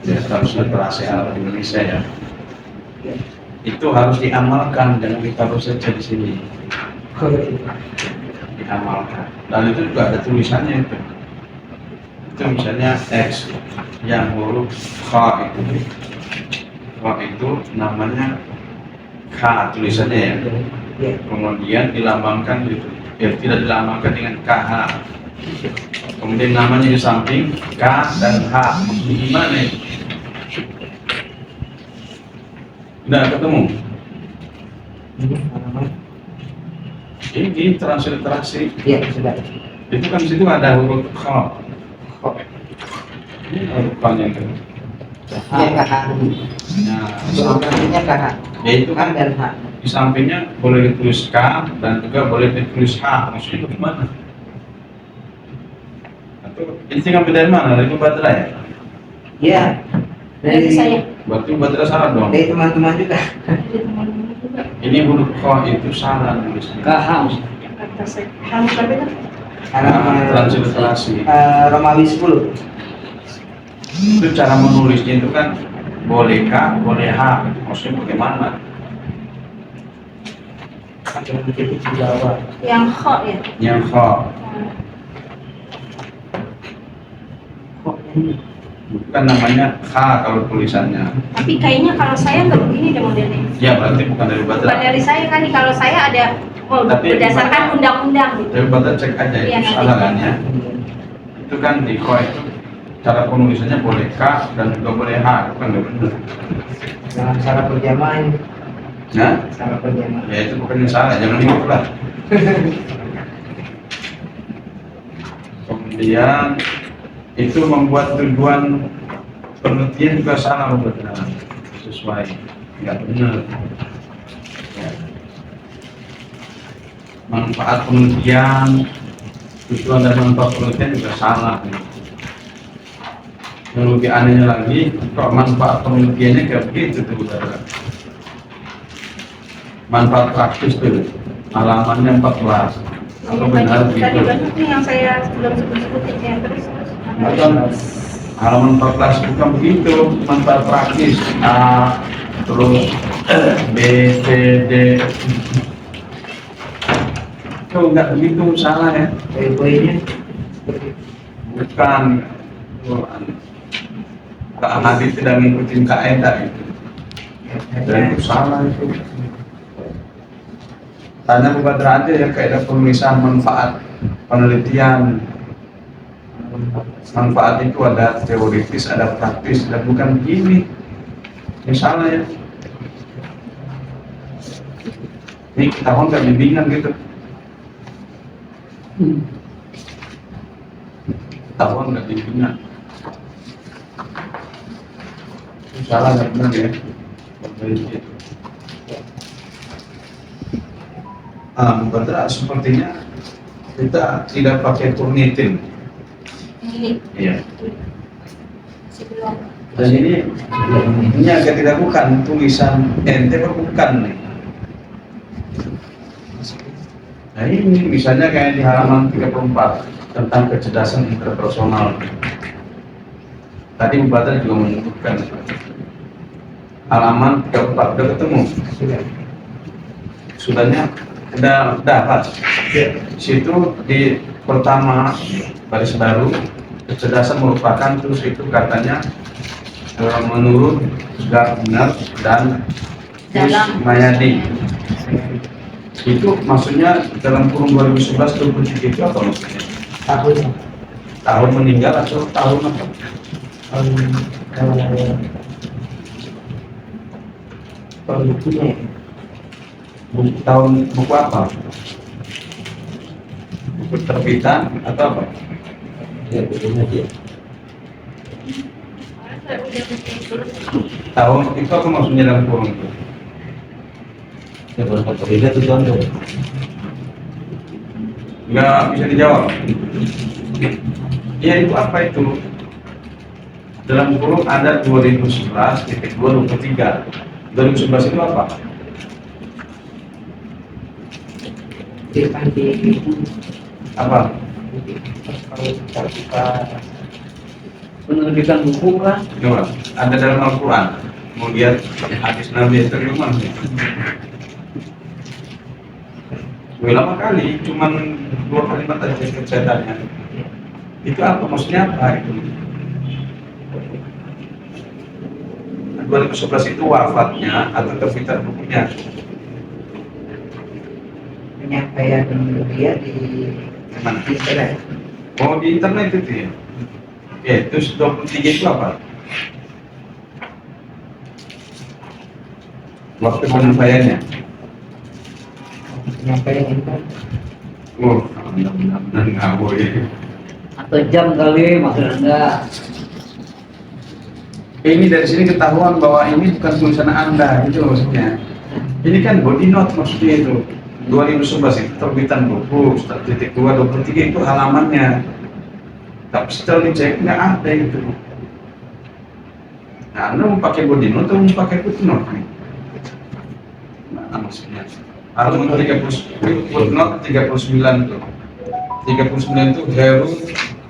Ya, transliterasi Arab Indonesia ya. Itu harus diamalkan, jangan ditaruh saja di sini. Diamalkan. Dan itu juga ada tulisannya itu. Itu misalnya X yang huruf Kha itu namanya K tulisannya ya. Kemudian dilambangkan gitu. Ya, tidak dilambangkan dengan KH. Kemudian namanya di samping K dan H. Gimana itu? Udah ketemu? Ini transliterasi. Iya, sudah. Itu kan situ ada huruf Kha. Ini huruf panjang kan? Iya, KH. Nah, Artinya KH. ya itu kan dan H. di sampingnya boleh ditulis K dan juga boleh ditulis H. Maksudnya gimana? Atau ini ngambil dari mana? Dari Badra ya? Iya. Dari saya. Berarti Badra salah dong. Dari teman-teman juga. Dari teman-teman juga. Ini huruf Kha itu salah tulisnya. KH. Kata saya. Harus apa itu? Transliterasi. Romawi 10. Itu cara menulisnya itu kan boleh K, boleh H. Maksudnya bagaimana? Yang kho ya. Yang Kha. Bukan namanya K kalau tulisannya. Tapi kayaknya kalau saya nggak begini deh modelnya. Ya berarti bukan dari Bukan Badra. dari saya kan, kalau saya ada Tapi berdasarkan undang-undang gitu. Dari Badra cek aja Iya, itu nanti. salah kan ya. Itu kan di Kha itu cara penulisannya boleh K dan juga boleh H. Itu kan nggak benar. Jangan salah perjamaah ini. Nah, Salah perjamaah. ya itu bukan yang salah, jangan ikut lah. Kemudian itu membuat tujuan penelitian juga salah benar sesuai, nggak benar. Ya. Manfaat penelitian, tujuan dan manfaat penelitian juga salah. Yang lebih anehnya lagi, kok manfaat penelitiannya kayak begitu tuh saudara. Manfaat praktis tuh, halamannya 14. Apa benar Tadi begitu? banyak nih yang saya belum sebut-sebutin ya, terus. Atau halaman 14 bukan begitu, manfaat praktis A, terus B, C, D. Itu enggak begitu, salah ya. Poin-poinnya. Bukan. Kak Hadi tidak ngikutin kaidah itu. Dan itu salah itu. Tanya Bu Badra aja ya kaidah penulisan manfaat penelitian. Manfaat itu ada teoritis, ada praktis, dan bukan begini. Ini salah ya. Ini tahun nggak bimbingan gitu. Tahun nggak bimbingan. Ini salah nggak benar ya. Badra sepertinya kita tidak pakai Turnitin. Ini Iya. sebelum. Dan ini agak tidak bukan tulisan ente bukan nih. Nah ini misalnya kayak di halaman 34 tentang kecerdasan interpersonal. Tadi Bu Badra juga menyebutkan halaman 34 udah ketemu. Sudahnya udah dapat. Situ di pertama baris baru kecerdasan merupakan, terus itu katanya menurut Gardner dan Mayadi. Itu maksudnya dalam kurun 2011-2023 itu apa maksudnya? Tahun meninggal atau tahun apa? Bukunya. Tahun buku apa? Buku terbitan atau apa? Ya, bukunya dia. Tahun itu apa maksudnya dalam kurun itu? Ya, kalau kata beda itu tahun dong. Nggak bisa dijawab. Iya itu apa itu? Dalam kurung ada 2011-2023. 2011 itu apa? Di Apa? kalau kita penerbitan buku kan? Coba, ada dalam Al-Quran. Mau lihat hadis Nabi itu gimana? Lama kali, cuman 2 kalimat aja ceritanya. Itu apa maksudnya apa itu? 2011 itu wafatnya atau terbitan bukunya? Penyampaian dia di Mana? internet. Oh, di internet itu ya? Oke, terus 23 itu apa? Waktu penyampaiannya? Penyampaian itu Oh, benar-benar ngawur ya. Atau jam kali maksudnya enggak? Ini dari sini ketahuan bahwa ini bukan tulisan Anda, itu maksudnya. Ini kan body note maksudnya itu. 2011 itu terbitan buku, titik 2, 23 itu halamannya. Tapi setelah dicek nggak ada itu. Nah, Anda mau pakai body note atau mau pakai footnote nih? Nah, maksudnya. Halaman 30, footnote 39 tuh. 39 itu Heru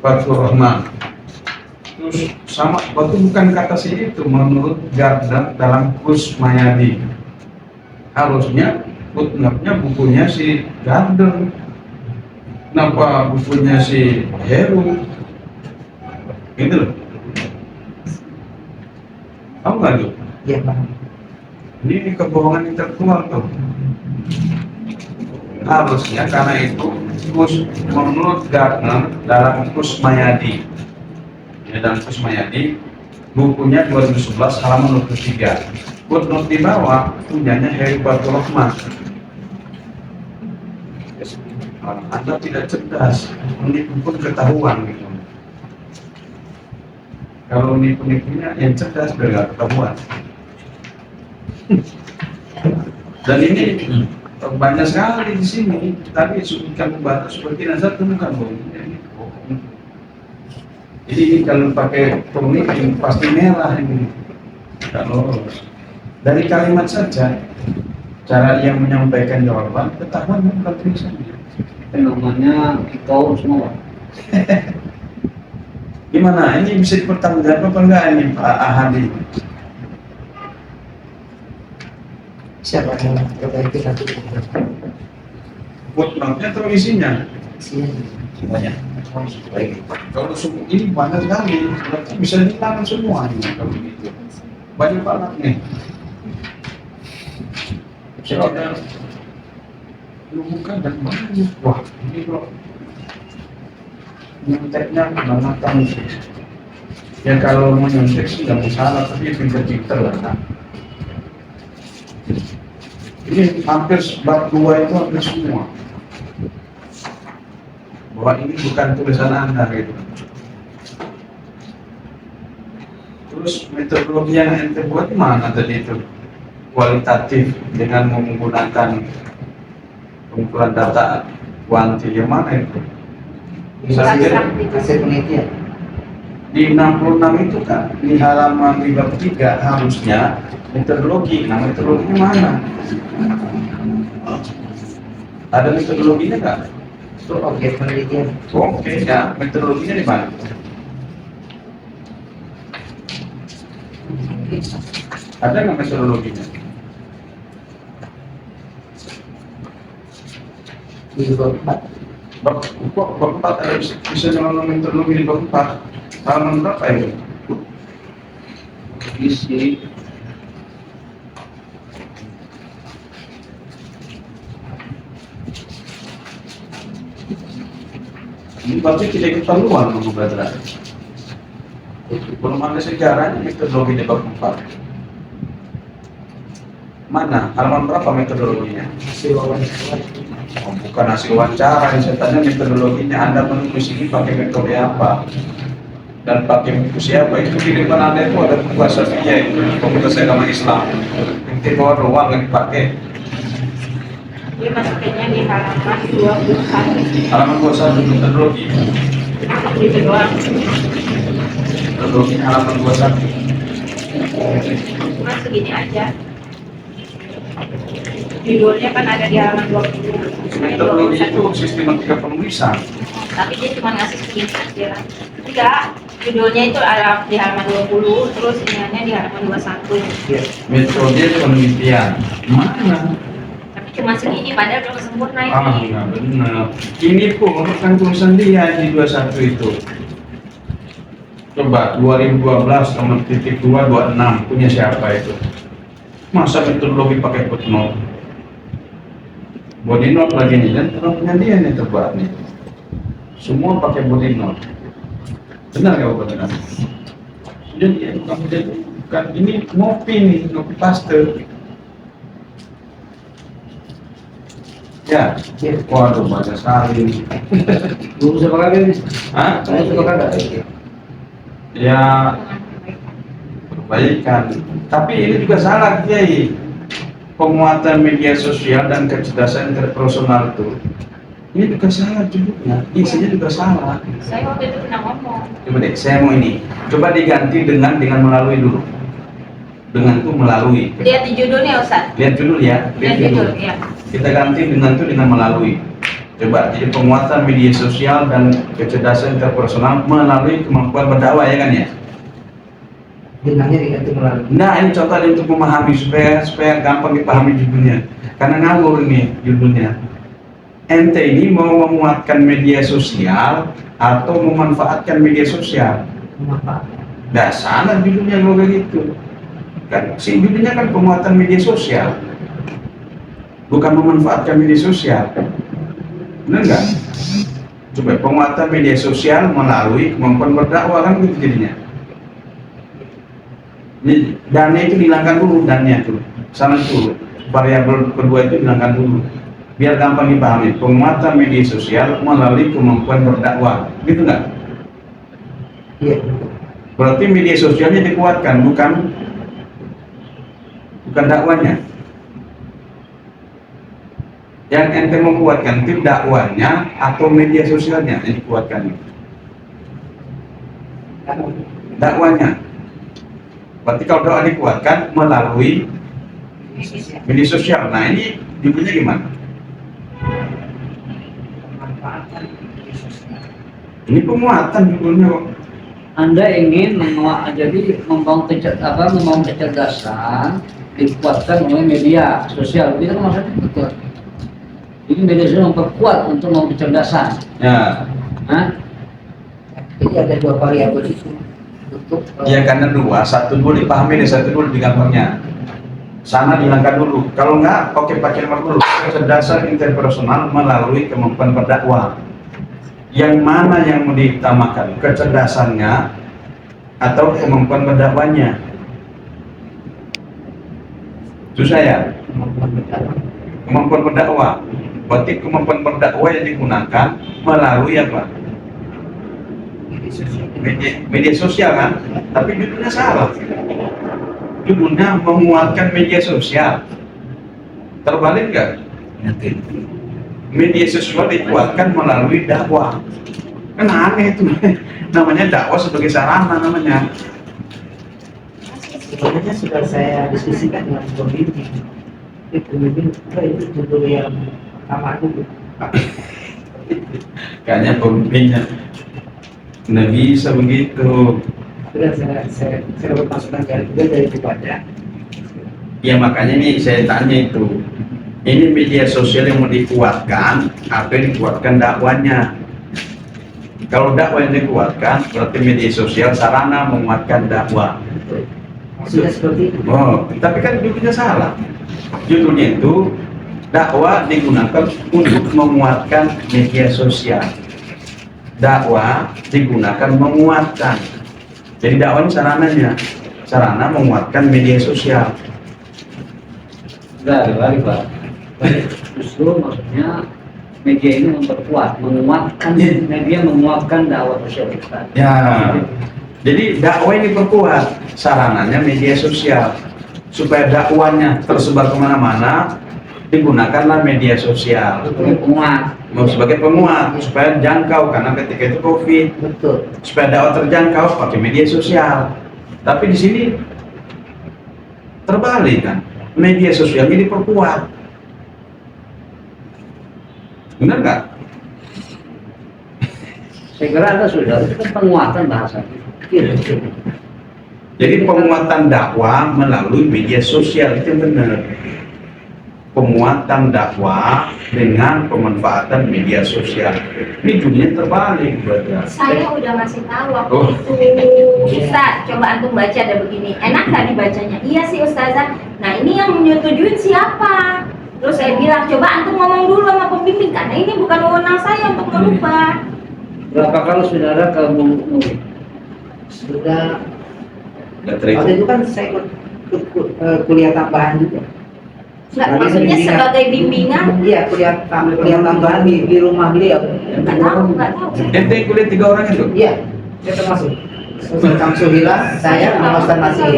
Fathur Rahman. Terus sama, waktu bukan kata si itu menurut Gardner dalam Kus Mayadi. Harusnya footnote-nya bukunya si Gardner. Kenapa bukunya si Heru? Gitu loh. Tahu nggak tuh? ya paham. Ini kebohongan intelektual tuh. Harusnya karena itu menurut Gardner dalam Kus Mayadi. Ya, dalam Kus Mayadi bukunya 2011 halaman 23. Footnote di bawah punyanya Heru Fathur Rahman. Anda tidak cerdas, menipu pun ketahuan gitu. Kalau nipu-nipunya yang cerdas biar nggak ketahuan. Dan ini banyak sekali di sini. Tadi sebutkan batas seperti nazar itu bukan bohong. Jadi ini kalau pakai pemimpin pasti merah ini. Kalau dari kalimat saja, cara dia menyampaikan jawaban, ketahuan bukan tulisannya. Namanya kita semua. Gimana? Ini bisa dipertanggungjawabkan apa enggak ini Pak Ahadi? Siapa yang perbaiki nanti? Footnote-nya atau isinya? Semuanya. Baik. Kalau ini banyak sekali, berarti bisa dihilangkan semua ini kalau gitu. Banyak banget nih. Kalau ada lu buka dan banyak, wah ini kok nyonteknya kebangetan sih. Ya kalau mau nyontek sih nggak masalah, tapi pinter-pinter lah. Nah. Ini hampir bab 2 itu hampir semua. Bahwa ini bukan tulisan Anda gitu. Terus metodologi yang ente buat mana tadi itu? Kualitatif dengan menggunakan pengumpulan data kuanti yang mana itu? Saya lihat Hasil penelitian. di 66 itu kan di halaman 53 harusnya metodologi. Nah metodologinya mana? Ada metodologinya nggak? Itu objek penelitian. Oke, ya metodologinya di mana? Ada nggak metodologinya? Di bab 4. Bab 4 ada bisa nyolong metodologi di bab 4. Halaman berapa itu? Isi Ini berarti tidak keperluan mengubah derajat. Belum ada sejarahnya metodologi di bab 4. Mana? Halaman berapa metodologinya? Hasil wawancara. Oh, bukan hasil wawancara, saya tanya metodologinya. Anda menulis ini pakai metode apa? Dan pakai buku siapa? Itu di depan Anda itu ada buku Asafiyah itu, Komunitas Agama Islam. Nanti bawa ruang yang dipakai. Dia masukinnya di halaman 21. Halaman 21 metodologi. Itu doang. Metodologi halaman 21. Cuma segini aja. Judulnya kan ada di halaman 20. Metodologi itu sistematika penulisan. Tapi dia cuma ngasih segini aja. Enggak, Judulnya itu ada di halaman 20, terus iniannya di halaman 21. Iya. Metode penelitian. Mana? Tapi cuma segini, padahal belum sempurna ini. Ah, nggak benar. Ini pun kan tulisan dia di 21 itu. Coba 2012 nomor titik 226 punya siapa itu? Masa metodologi pakai footnote? Body note lagi nih kan punya dia nih tebak nih. Semua pakai body note. Benar nggak benar? Jadi kamu jadi bukan ini ngopi nih, ngopi paste. Ya, waduh banyak sekali. Belum bisa pakai ini. Hah? Saya suka kagak. Ya, perbaikan. Tapi ini juga salah, Kiai. Penguatan media sosial dan kecerdasan interpersonal itu, ini juga salah judulnya. Isinya juga salah. Saya waktu itu pernah ngomong. Coba deh, saya mau ini. Coba diganti dengan melalui dulu. Dengan tuh melalui. Lihat di judulnya, Ustaz. Lihat judul ya. Lihat judul, ya. Kita ganti dengan melalui. Coba, jadi penguatan media sosial dan kecerdasan interpersonal melalui kemampuan berdakwah, ya kan ya? Jenangnya diganti melalui. Nah, ini contoh untuk memahami supaya gampang dipahami judulnya. Karena ngawur ini judulnya. Ente ini mau memuatkan media sosial atau memanfaatkan media sosial? Memanfaatkan. Nah, salah judulnya kalau begitu. Kan si judulnya kan penguatan media sosial. Bukan memanfaatkan media sosial. Benar nggak? Coba penguatan media sosial melalui kemampuan berdakwah kan begitu jadinya. Ini dana itu dihilangkan dulu, dananya tuh. Sana dulu. Variabel kedua itu dihilangkan dulu. Biar gampang dipahami. Penguatan media sosial melalui kemampuan berdakwah. Gitu nggak? Iya. Berarti media sosialnya dikuatkan, bukan dakwanya. Yang ente membuatkan itu dakwanya atau media sosialnya yang dikuatkan. Dakwanya. Berarti kalau doa dikuatkan melalui media sosial. Nah, ini judulnya gimana? Memanfaatkan media sosial. Ini penguatan judulnya kok. Anda ingin membangun kecerdasan dikuatkan oleh media sosial, itu kan maksudnya betul. Jadi media sosial memperkuat untuk membangun kecerdasan. Ya. Hah? Jadi ada dua variabel itu untuk Ya karena satu dulu dipahami dan satu dulu digampangnya. Sana dihilangkan dulu. Kalau enggak, oke pakai nomor dulu. Kecerdasan interpersonal melalui kemampuan berdakwah. Yang mana yang mau diutamakan? Kecerdasannya atau kemampuan berdakwahnya? Susah ya? Kemampuan berdakwah. Berarti kemampuan berdakwah yang digunakan melalui apa? Media sosial kan? Tapi judulnya salah. Judulnya menguatkan media sosial. Terbalik nggak? Media sosial dikuatkan melalui dakwah. Kan aneh itu. Namanya dakwah sebagai sarana namanya. sebenarnya sudah saya diskusikan dengan pembimbing. Pembimbing itu judul yang pertama dulu. Kayaknya pemimpinnya nggak bisa begitu. Sudah saya berpasukan dari kepada. Ya makanya nih saya tanya itu. Ini media sosial yang mau dikuatkan atau yang dikuatkan dakwanya? Kalau dakwah yang dikuatkan, berarti media sosial sarana menguatkan dakwah. Sudah seperti itu. Oh, tapi kan judulnya salah. Judulnya itu dakwah digunakan untuk menguatkan media sosial. Dakwah digunakan menguatkan. Jadi dakwah ini sarananya, sarana menguatkan media sosial. Balik Pak. Justru maksudnya media ini memperkuat, menguatkan media, menguatkan dakwah sosial kita. Ya, jadi dakwah ini perkuat, sarananya media sosial. Supaya dakwahnya tersebar kemana-mana, digunakanlah media sosial. Penguat. Sebagai penguat, supaya jangkau, karena ketika itu COVID. Betul. Supaya dakwah terjangkau pakai media sosial. Tapi di sini terbalik kan, media sosial ini diperkuat. Benar nggak? Saya kira Anda sudah, itu kan penguatan bahasa. Iya. Jadi penguatan dakwah melalui media sosial itu yang benar. Penguatan dakwah dengan pemanfaatan media sosial. Ini dunia terbalik berarti. Saya udah ngasih tahu waktu Oh. itu, Ustaz, coba antum baca ada begini. Enak nggak dibacanya? Iya sih Ustazah. Nah ini yang menyetujuin siapa? Terus saya bilang, coba antum ngomong dulu sama pembimbing karena ini bukan wewenang saya untuk merubah. Berapa kali saudara ke MUI? Sudah. Nggak Waktu terikut. itu kan saya ikut kuliah tambahan juga. Nggak, Sebagai maksudnya bimbingan. sebagai bimbingan? Iya, kuliah tambahan di rumah beliau. Nggak tahu, nggak tahu. Ente kuliah 3 orang itu? Iya, saya termasuk. Ustaz Samsuhila, saya sama Ustaz Nasir.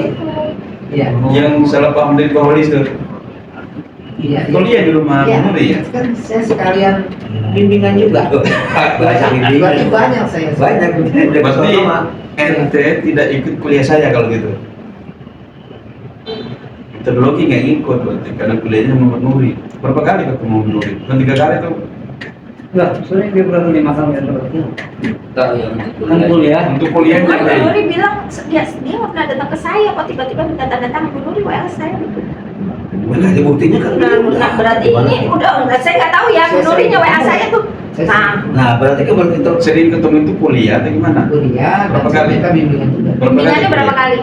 Iya. Yang salah paham dari Pak Walis itu. Iya. Kuliah di rumah Iya. Nuri ya? Kan saya sekalian bimbingan juga. Baca bimbingan. Berarti banyak saya. Banyak. Berarti ente tidak ikut kuliah saya kalau gitu. Metodologi nggak ikut berarti karena kuliahnya Muhammad Nuri. Berapa kali ketemu Muhammad Nuri? Kan 3 kali tuh. Enggak, sebenarnya dia baru 5 kali ya. Kan kuliah. Untuk kuliahnya Bu deh. Nuri bilang dia nggak pernah datang ke saya, kok tiba-tiba minta tanda tangan Bu Nuri WA saya. Mana ada buktinya kan? Nah berarti ini udah saya nggak tahu ya Bu Nuri nya WA saya tuh. Nah Nah, berarti kan berarti itu Sering ketemu itu kuliah atau gimana? Kuliah dan Berapa kali? kita bimbingan juga. bimbingannya berapa kali?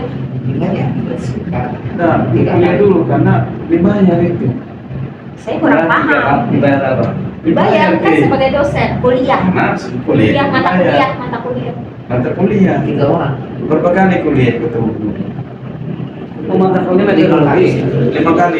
Bimbingan ya sekitar Nah, 3 kuliah kali. dulu karena dibayar itu. Saya kurang paham. Dibayar apa? Dibayar kan sebagai dosen kuliah. Nah, Kuliah mata dibayar. kuliah mata kuliah. Mata kuliah. 3 orang. Berapa kali kuliah ketemu? Mata kuliah di 5 kali. 5 kali.